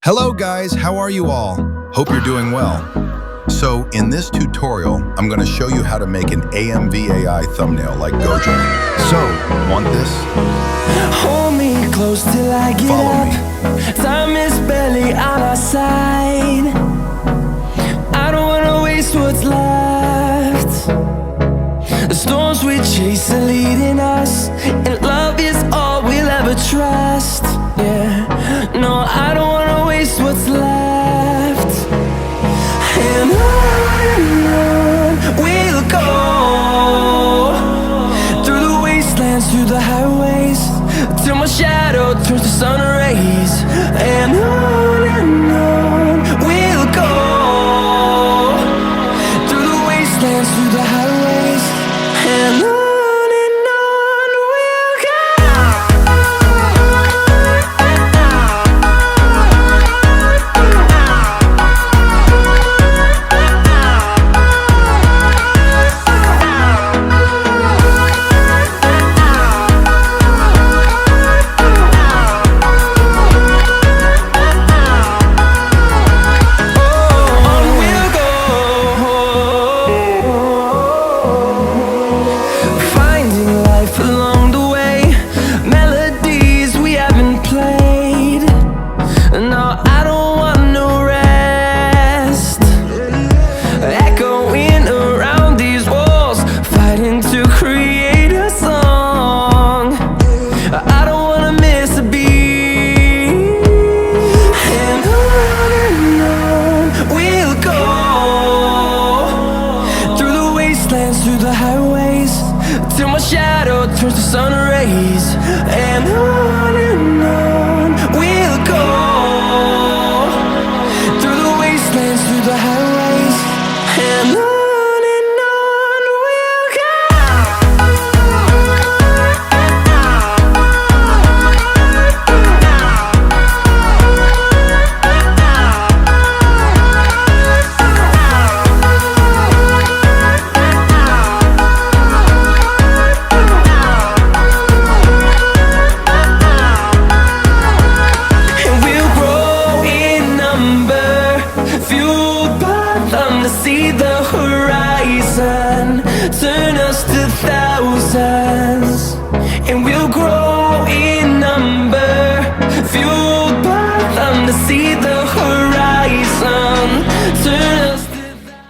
Hello guys, how are you all? Hope you're doing well. So in this tutorial, I'm going to show you how to make an AMV AI thumbnail like Gojo. So, want this? Hold me close till I get Follow up. me. Time is barely on our side. I don't wanna waste what's left. The storms we chase are leading us, and love is all we'll ever trust. Yeah, no, I don't wanna waste what's left. And on we'll go, through the wastelands, through the highways, till my shadow turns to sun rays. And on we'll go, through the wastelands, through the highways, and on we'll go. Through the highways, till my shadow turns to sun rays. And on we'll go, through the wastelands, through the highways, and on we'll go. See the horizon, turn us to thousands, and we'll grow.